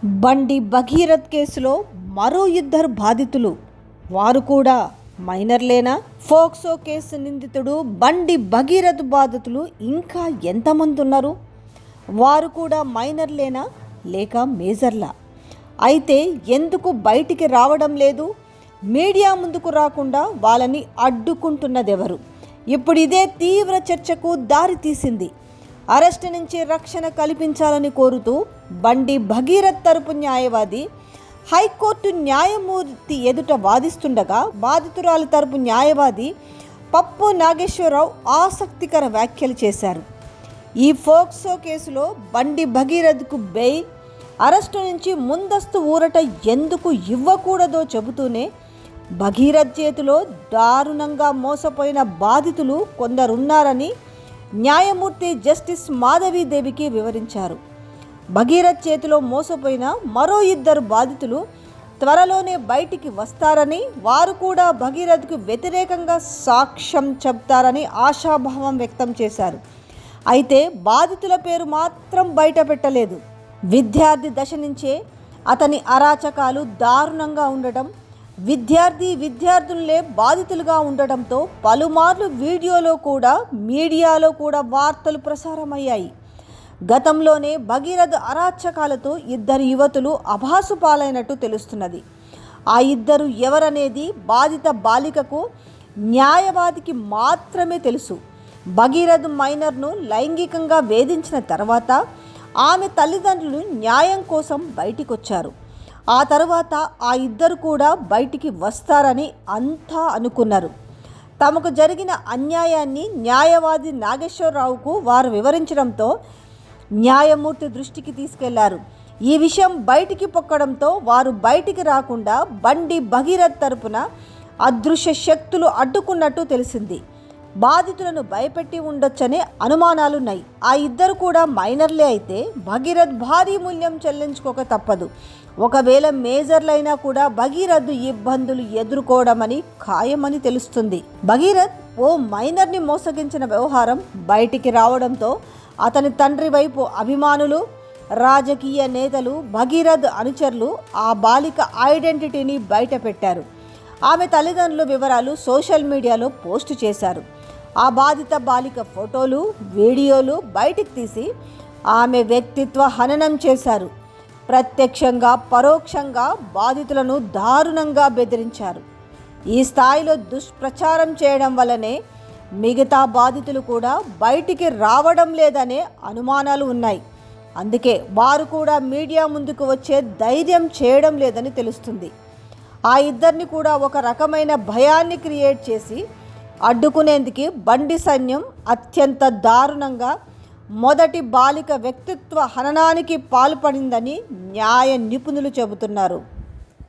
బండి భగీరథ్ కేసులో మరో ఇద్దరు బాధితులు, వారు కూడా మైనర్లేనా? ఫోక్సో కేసు నిందితుడు బండి భగీరథ్ బాధితులు ఇంకా ఎంతమంది ఉన్నారు? వారు కూడా మైనర్లేనా లేక మేజర్లా? అయితే ఎందుకు బయటికి రావడం లేదు? మీడియా ముందుకు రాకుండా వాళ్ళని అడ్డుకుంటున్నదెవరు? ఇప్పుడు ఇదే తీవ్ర చర్చకు దారితీసింది. అరెస్టు నుంచి రక్షణ కల్పించాలని కోరుతూ బండి భగీరథ్ తరపు న్యాయవాది హైకోర్టు న్యాయమూర్తి ఎదుట వాదిస్తుండగా, బాధితురాలి తరపు న్యాయవాది పప్పు నాగేశ్వరరావు ఆసక్తికర వ్యాఖ్యలు చేశారు. ఈ ఫోక్సో కేసులో బండి భగీరథ్కు బెయిల్, అరెస్టు నుంచి ముందస్తు ఊరట ఎందుకు ఇవ్వకూడదో చెబుతూనే భగీరథ్ చేతిలో దారుణంగా మోసపోయిన బాధితులు కొందరున్నారని న్యాయమూర్తి జస్టిస్ మాధవీదేవికి వివరించారు. భగీరథ్ చేతిలో మోసపోయిన మరో ఇద్దరు బాధితులు త్వరలోనే బయటికి వస్తారని, వారు కూడా భగీరథ్కు వ్యతిరేకంగా సాక్ష్యం చెబుతారని ఆశాభావం వ్యక్తం చేశారు. అయితే బాధితుల పేరు మాత్రం బయట పెట్టలేదు. విద్యార్థి దశ నుంచే అతని అరాచకాలు దారుణంగా ఉండడం, విద్యార్థులే బాధితులుగా ఉండడంతో పలుమార్లు మీడియాలో కూడా వార్తలు ప్రసారమయ్యాయి. గతంలోనే భగీరథ్ అరాచకాలతో ఇద్దరు యువతులు అభాసుపాలైనట్టు తెలుస్తున్నది. ఆ ఇద్దరు ఎవరనేది బాధిత బాలికకు, న్యాయవాదికి మాత్రమే తెలుసు. భగీరథ్ మైనర్ను లైంగికంగా వేధించిన తర్వాత ఆమె తల్లిదండ్రులు న్యాయం కోసం బయటికొచ్చారు. ఆ తర్వాత ఆ ఇద్దరు కూడా బయటికి వస్తారని అంతా అనుకున్నారు. తమకు జరిగిన అన్యాయాన్ని న్యాయవాది నాగేశ్వరరావుకు వారు వివరించడంతో న్యాయమూర్తి దృష్టికి తీసుకెళ్లారు. ఈ విషయం బయటికి పొక్కడంతో వారు బయటికి రాకుండా బండి భగీరథ్ తరపున అదృశ్య శక్తులు అడ్డుకున్నట్టు తెలిసింది. బాధితులను భయపెట్టి ఉండొచ్చనే అనుమానాలున్నాయి. ఆ ఇద్దరు కూడా మైనర్లే అయితే భగీరథ్ భారీ మూల్యం చెల్లించుకోక తప్పదు. ఒకవేళ మేజర్లైనా కూడా భగీరథ్ ఇబ్బందులు ఎదుర్కోవడమని ఖాయమని తెలుస్తుంది. భగీరథ్ ఓ మైనర్ని మోసగించిన వ్యవహారం బయటికి రావడంతో అతని తండ్రి వైపు అభిమానులు, రాజకీయ నేతలు, భగీరథ్ అనుచరులు ఆ బాలిక ఐడెంటిటీని బయట పెట్టారు. ఆమె తల్లిదండ్రుల వివరాలు సోషల్ మీడియాలో పోస్టు చేశారు. ఆ బాధిత బాలిక ఫోటోలు, వీడియోలు బయటికి తీసి ఆమె వ్యక్తిత్వ హననం చేశారు. ప్రత్యక్షంగా పరోక్షంగా బాధితులను దారుణంగా బెదిరించారు. ఈ స్థాయిలో దుష్ప్రచారం చేయడం వల్లనే మిగతా బాధితులు కూడా బయటికి రావడం లేదనే అనుమానాలు ఉన్నాయి. అందుకే వారు కూడా మీడియా ముందుకు వచ్చే ధైర్యం చేయడం లేదని తెలుస్తుంది. ఆ ఇద్దరిని కూడా ఒక రకమైన భయాన్ని క్రియేట్ చేసి అడ్డుకునేందుకు బండి సైన్యం అత్యంత దారుణంగా మొదటి బాలిక వ్యక్తిత్వ హననానికి పాల్పడిందని న్యాయ నిపుణులు చెబుతున్నారు.